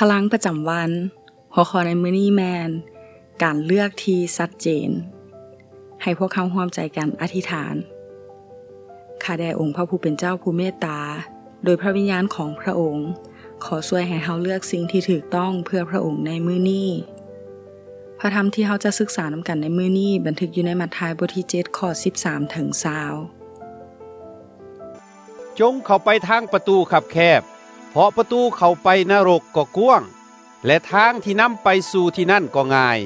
พลังประจำวันหัวข้อในมื้อนี้แมนการเลือกที่ชัดเจนให้พวกเขาร่วมใจกันอธิษฐานข้าแด่องค์พระผู้เป็นเจ้าผู้เมตตาโดยพระวิญญาณของพระองค์ขอช่วยให้เฮาเลือกสิ่งที่ถูกต้องเพื่อพระองค์ในมื้อนี้พระธรรมที่เฮาจะศึกษานำกันในมื้อนี้บันทึกอยู่ในมัทธิวบทที่7ข้อ13ถึง20จงเข้าไปทางประตูคับแคบเพราะประตูเข้าไปนรกก็กว้างและทางที่นำไปสู่ที่นั่นก็ง่าย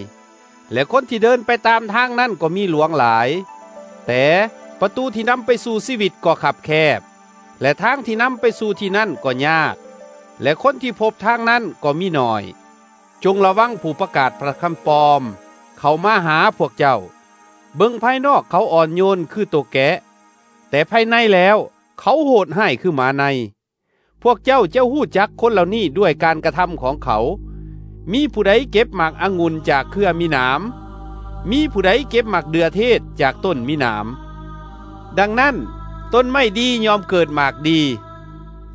และคนที่เดินไปตามทางนั้นก็มีหลวงหลายแต่ประตูที่นำไปสู่ชีวิตก็คับแคบและทางที่นำไปสู่ที่นั่นก็ยากและคนที่พบทางนั้นก็มีน้อยจงระวังผู้ประกาศพระคำปลอมเขามาหาพวกเจ้าเบิ่งภายนอกเขาอ่อนโยนคือตัวแกะแต่ภายในแล้วเขาโหดร้ายคือหมาในพวกเจ้าฮู้จักคนเหล่านี้ด้วยการกระทำของเขามีผู้ใดเก็บหมากองุ่นจากเครือมีหนามมีผู้ใดเก็บหมากเดือเทศจากต้นมีหนามดังนั้นต้นไม้ดียอมเกิดหมากดี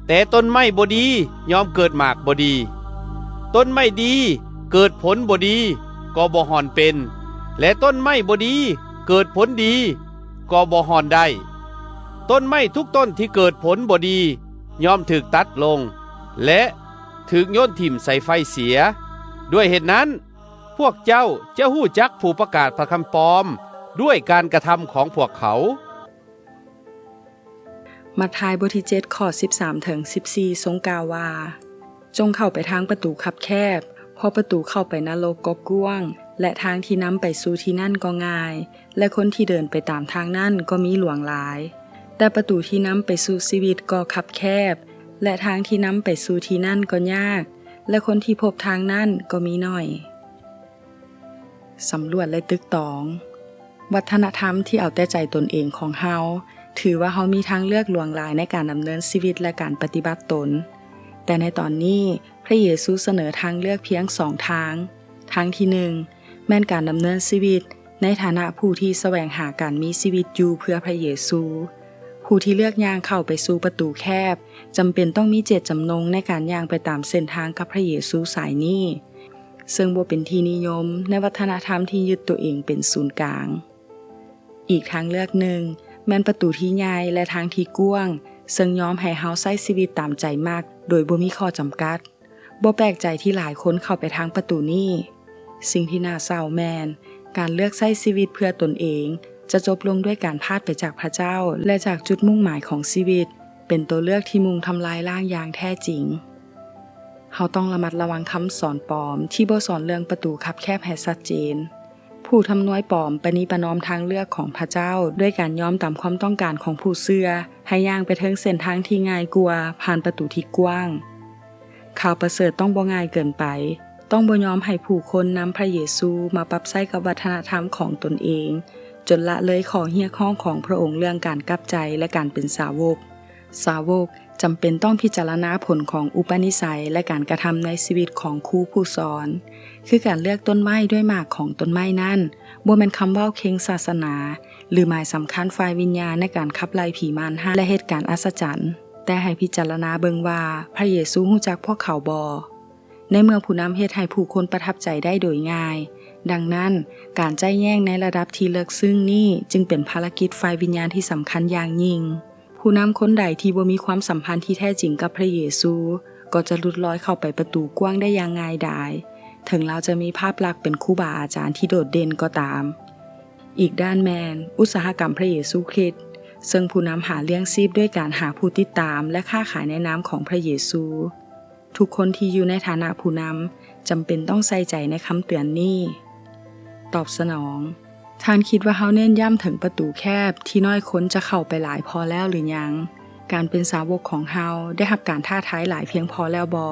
แต่ต้นไม้บ่ดียอมเกิดหมากบ่ดีต้นไม้ดีเกิดผลบ่ดีก็บ่หอนเป็นและต้นไม้บ่ดีเกิดผลดีก็บ่หอนได้ต้นไม้ทุกต้นที่เกิดผลบ่ดียอมถูกตัดลงและถูกโยนถิ่มใส่ไฟเสียด้วยเหตุนั้นพวกเจ้าจะฮู้จักผู้ประกาศพระคำปลอมด้วยการกระทำของพวกเขามัทธิวบทที่7ข้อ13ถึง14ทรงกล่าวว่าจงเข้าไปทางประตูคับแคบเพราะประตูเข้าไปนรกก็กว้างและทางที่นำไปสู่ที่นั่นก็ง่ายและคนที่เดินไปตามทางนั้นก็มีหลวงหลายแต่ประตูที่นำไปสู่ชีวิตก็คับแคบและทางที่นำไปสู่ที่นั่นก็ยากและคนที่พบทางนั้นก็มีน้อยสำรวจและตึกตองวัฒนธรรมที่เอาแต่ใจตนเองของเฮาถือว่าเฮามีทางเลือกหลวงหลายในการดำเนินชีวิตและการปฏิบัติตนแต่ในตอนนี้พระเยซูเสนอทางเลือกเพียง2ทางทางที่1แม่นการดำเนินชีวิตในฐานะผู้ที่แสวงหาการมีชีวิตอยู่เพื่อพระเยซูผู้ที่เลือกย่างเข้าไปสู่ประตูแคบจำเป็นต้องมีเจตจำนงในการย่างไปตามเส้นทางกับพระเยซูสายนี้ซึ่งบ่เป็นที่นิยมในวัฒนธรรมที่ยึดตัวเองเป็นศูนย์กลางอีกทางเลือกหนึ่งแม่นประตูที่ใหญ่และทางที่กว้างซึ่งยอมให้เฮาใช้ชีวิตตามใจมากโดยบ่มีข้อจำกัดบ่แปลกใจที่หลายคนเข้าไปทางประตูนี้สิ่งที่น่าเศร้าแม่นการเลือกใช้ชีวิตเพื่อตนเองจะจบลงด้วยการพลาดไปจากพระเจ้าและจากจุดมุ่งหมายของชีวิตเป็นตัวเลือกที่มุ่งทำลายร่างอย่างแท้จริงเฮาต้องระมัดระวังคำสอนปลอมที่บ่สอนเรื่องประตูคับแคบให้ชัดเจนผู้ทำนวยปลอมประนีประนอมทางเลือกของพระเจ้าด้วยการยอมตามความต้องการของผู้เชื่อให้ย่างไปถึงเส้นทางที่ง่ายกว่าผ่านประตูที่กว้างข่าวประเสริฐต้องบ่ง่ายเกินไปต้องบ่ยอมให้ผู้คนนำพระเยซูมาปรับใช้กับวัฒนธรรมของตนเองจนละเลยขอเรียกร้องของพระองค์เรื่องการกลับใจและการเป็นสาวกจำเป็นต้องพิจารณาผลของอุปนิสัยและการกระทำในชีวิตของครูผู้สอนคือการเลือกต้นไม้ด้วยหมากของต้นไม้นั้นบ่แม่นคำเว้าเค็งศาสนาหรือหมายสำคัญฝ่ายวิญญาณในการขับไล่ผีมารร้ายและเหตุการณ์อัศจรรย์แต่ให้พิจารณาเบิ่งว่าพระเยซูรู้จักพวกเขาบ่ในเมื่อผู้นำเฮ็ดให้ผู้คนประทับใจได้โดยง่ายดังนั้นการใจแย่งในระดับที่เลิกซึ่งนี้จึงเป็นภารกิจฝ่ายวิญญาณที่สำคัญอย่างยิ่งผู้นำคนใดที่บ่มีความสัมพันธ์ที่แท้จริงกับพระเยซูก็จะหลุดลอยเข้าไปประตูกว้างได้อย่างง่ายดายถึงเราจะมีภาพลักษณ์เป็นครูบาอาจารย์ที่โดดเด่นก็ตามอีกด้านแมนอุตสาหกรรมพระเยซูคริสต์ซึ่งผู้นำหาเลี้ยงชีพด้วยการหาผู้ติดตามและค้าขายในนามของพระเยซูทุกคนที่อยู่ในฐานะผู้นำจำเป็นต้องใส่ใจในคำเตือนนี้ตอบสนองท่านคิดว่าเฮาเน้นย้ำถึงประตูแคบที่น้อยคนจะเข้าไปหลายพอแล้วหรือยังการเป็นสาวกของเฮาได้รับการท้าทายหลายเพียงพอแล้วบ่